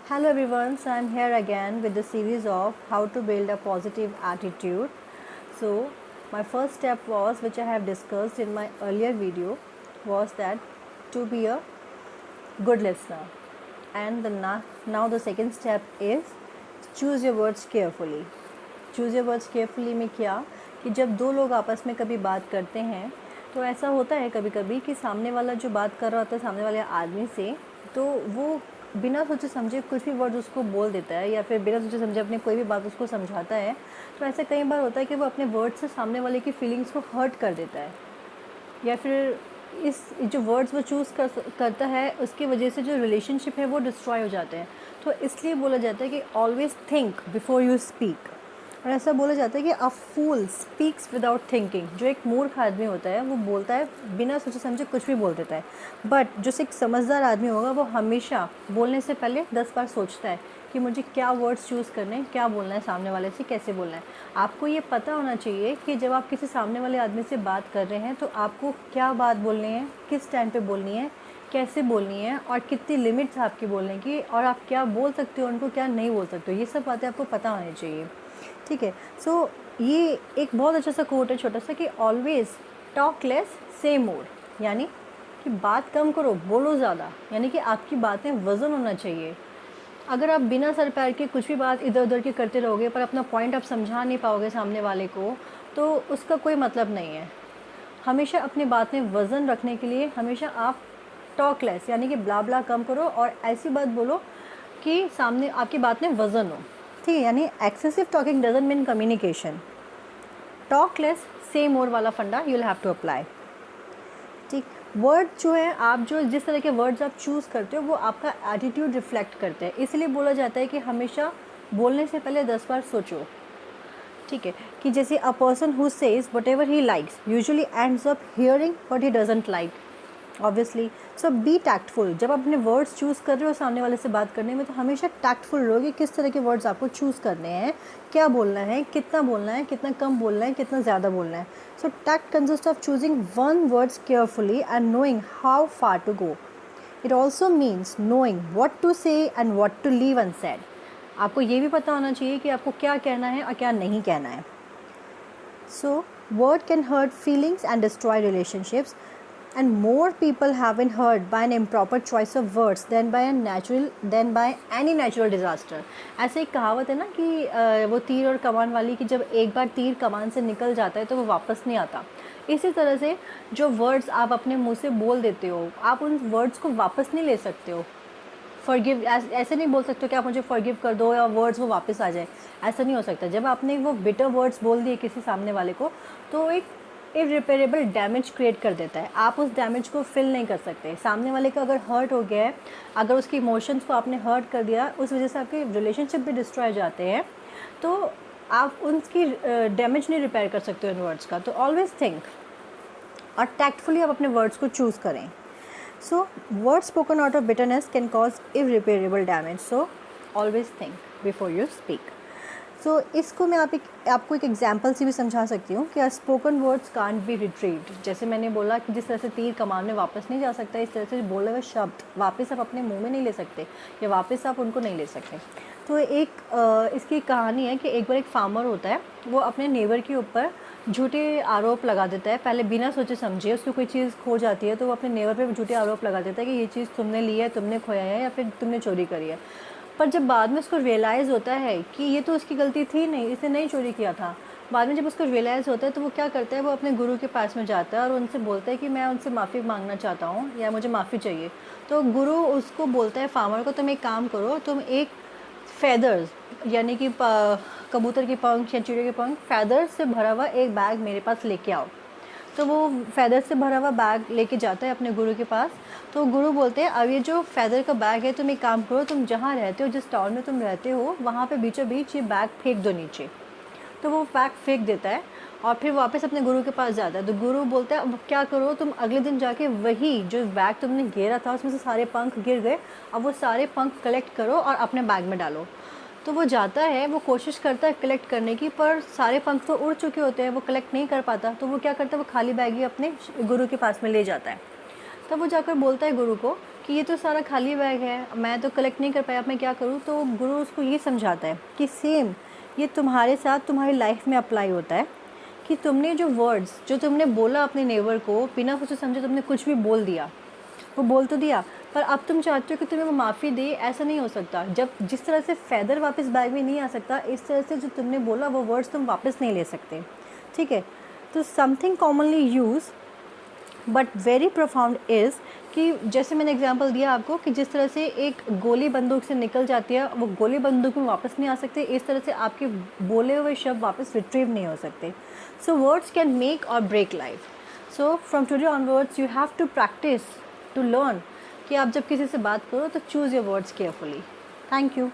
Hello everyone, so I'm here again with the series of how to build a positive attitude. So my first step was, which I have discussed in my earlier video, was that to be a good listener. And now the second step is choose your words carefully. Choose your words carefully में क्या कि जब दो लोग आपस में कभी बात करते हैं तो ऐसा होता है कभी कभी कि सामने वाला जो बात कर रहा होता है सामने वाले आदमी से, तो वो बिना सोचे समझे कुछ भी वर्ड उसको बोल देता है या फिर बिना सोचे समझे अपने कोई भी बात उसको समझाता है। तो ऐसा कई बार होता है कि वो अपने वर्ड से सामने वाले की फीलिंग्स को हर्ट कर देता है, या फिर इस जो वर्ड्स वो चूज़ करता है उसकी वजह से जो रिलेशनशिप है वो डिस्ट्रॉय हो जाते हैं। तो इसलिए बोला जाता है कि always think before you speak. और ऐसा बोला जाता है कि अ फूल स्पीक्स विदाउट थिंकिंग। जो एक मूर्ख आदमी होता है वो बोलता है बिना सोचे समझे कुछ भी बोल देता है, बट जो एक समझदार आदमी होगा वो हमेशा बोलने से पहले 10 बार सोचता है कि मुझे क्या वर्ड्स चूज़ करने हैं, क्या बोलना है, सामने वाले से कैसे बोलना है। आपको ये पता होना चाहिए कि जब आप किसी सामने वाले आदमी से बात कर रहे हैं तो आपको क्या बात बोलनी है, किस टाइम पे बोलनी है, कैसे बोलनी है और कितनी लिमिट्स आपकी बोलने की, और आप क्या बोल सकते हो उनको, क्या नहीं बोल सकते हो। ये सब बातें आपको पता होनी चाहिए, ठीक है। सो ये एक बहुत अच्छा सा कोट है छोटा सा कि ऑलवेज़ टॉक लेस से मोर, यानी कि बात कम करो बोलो ज़्यादा, यानी कि आपकी बातें वज़न होना चाहिए। अगर आप बिना सर पैर के कुछ भी बात इधर उधर की करते रहोगे पर अपना पॉइंट आप समझा नहीं पाओगे सामने वाले को, तो उसका कोई मतलब नहीं है। हमेशा अपनी बात में वज़न रखने के लिए हमेशा आप टॉक लेस यानी कि ब्ला ब्ला कम करो और ऐसी बात बोलो कि सामने आपकी बात में वज़न हो, ठीक है। यानी excessive talking doesn't mean communication. Talk less से मोर वाला फंडा you will have to apply, ठीक। वर्ड जो है, आप जो जिस तरह के वर्ड्स आप चूज़ करते हो वो आपका एटीट्यूड रिफ्लेक्ट करते हैं। इसलिए बोला जाता है कि हमेशा बोलने से पहले 10 बार सोचो, ठीक है। कि जैसे a person who says whatever he likes usually ends up hearing what he doesn't like, obviously. So be tactful. जब आप अपने वर्ड्स चूज़ कर रहे हो सामने वाले से बात करने में तो हमेशा टैक्टफुल रहोगे किस तरह के वर्ड्स आपको चूज़ करने हैं, क्या बोलना है, कितना कम बोलना है, कितना ज़्यादा बोलना है। So tact consist of choosing one words carefully and knowing how far to go. It also means knowing what to say and what to leave unsaid. आपको ये भी पता होना चाहिए कि आपको क्या कहना है और क्या नहीं कहना है। So word can hurt feelings and destroy relationships, and more people have been hurt by an improper choice of words than by any natural disaster. ऐसे एक कहावत है ना कि वो तीर और कमान वाली, कि जब एक बार तीर कमान से निकल जाता है तो वो वापस नहीं आता। इसी तरह से जो वर्ड्स आप अपने मुंह से बोल देते हो, आप उन वर्ड्स को वापस नहीं ले सकते हो। फॉरगिव ऐसे नहीं बोल सकते हो कि आप मुझे फॉरगिव कर दो या वर्ड्स वो वापस आ जाए, ऐसा नहीं हो सकता। जब आपने वो बिटर वर्ड्स बोल दिए किसी सामने वाले को तो एक इरिपेरेबल डैमेज क्रिएट कर देता है। आप उस डैमेज को फिल नहीं कर सकते। सामने वाले का अगर हर्ट हो गया है, अगर उसकी इमोशंस को आपने हर्ट कर दिया, उस वजह से आपके रिलेशनशिप भी डिस्ट्रॉय हो जाते हैं, तो आप उनकी डैमेज नहीं रिपेयर कर सकते इन वर्ड्स का। तो ऑलवेज थिंक और टैक्टफुली आप अपने वर्ड्स को चूज़ करें। So words spoken out of bitterness can cause irreparable damage, so always think before you speak. So इसको मैं आपको एक एग्जाम्पल से भी समझा सकती हूँ कि spoken words can't be retrieved. जैसे मैंने बोला कि जिस तरह से तीर कमान में वापस नहीं जा सकता, इस तरह से बोले हुए शब्द वापस आप अपने मुंह में नहीं ले सकते या वापस आप उनको नहीं ले सकते। तो इसकी कहानी है कि एक बार एक फार्मर होता है, वो अपने नेबर के ऊपर झूठे आरोप लगा देता है। पहले बिना सोचे समझे उसको कोई चीज़ खो जाती है तो वो अपने नेबर पे झूठे आरोप लगा देता है कि ये चीज़ तुमने ली है, तुमने खोया है या फिर तुमने चोरी करी है। पर जब बाद में उसको रियलाइज़ होता है कि ये तो उसकी गलती थी नहीं, इसने नहीं चोरी किया था, बाद में जब उसको रियलाइज़ होता है तो वो क्या करता है, वो अपने गुरु के पास में जाता है और उनसे बोलता है कि मैं उनसे माफ़ी मांगना चाहता हूँ या मुझे माफ़ी चाहिए। तो गुरु उसको बोलता है फार्मर को, तुम एक काम करो, तुम एक फेदर्स यानी कि कबूतर के पंख या चिड़िया के पंख, फेदर्स से भरा हुआ एक बैग मेरे पास लेके आओ। तो वो फेदर से भरा हुआ बैग लेके जाता है अपने गुरु के पास। तो गुरु बोलते हैं अब ये जो फेदर का बैग है, तुम एक काम करो, तुम जहाँ रहते हो, जिस टाउन में तुम रहते हो, वहाँ पे बीचों बीच ये बैग फेंक दो नीचे। तो वो बैग फेंक देता है और फिर वापस अपने गुरु के पास जाता है। तो गुरु बोलता है अब क्या करो, तुम अगले दिन जाके वही जो बैग तुमने घेरा था उसमें से सारे पंख गिर गए, अब वो सारे पंख कलेक्ट करो और अपने बैग में डालो। तो वो जाता है, वो कोशिश करता है कलेक्ट करने की, पर सारे पंख तो उड़ चुके होते हैं, वो कलेक्ट नहीं कर पाता। तो वो क्या करता है, वो खाली बैग ही अपने गुरु के पास में ले जाता है। तब वो जाकर बोलता है गुरु को कि ये तो सारा खाली बैग है, मैं तो कलेक्ट नहीं कर पाया, अब मैं क्या करूँ। तो गुरु उसको ये समझाता है कि सेम ये तुम्हारे साथ तुम्हारी लाइफ में अप्लाई होता है कि तुमने जो वर्ड्स जो तुमने बोला अपने नेबर को, बिना सोचे समझे तुमने कुछ भी बोल दिया, वो बोल तो दिया, पर अब तुम चाहते हो कि तुम्हें वो माफ़ी दे। ऐसा नहीं हो सकता। जब जिस तरह से फ़ेदर वापस बैग में नहीं आ सकता, इस तरह से जो तुमने बोला वो वर्ड्स तुम वापस नहीं ले सकते, ठीक है। तो something commonly use but very profound is कि जैसे मैंने एग्जांपल दिया आपको कि जिस तरह से एक गोली बंदूक से निकल जाती है, वो गोली बंदूक में वापस नहीं आ सकते, इस तरह से आपके बोले हुए शब्द वापस रिट्रीव नहीं हो सकते। सो वर्ड्स कैन मेक और break life. So from today onwards you have to practise to learn कि आप जब किसी से बात करो तो choose your words carefully. Thank you.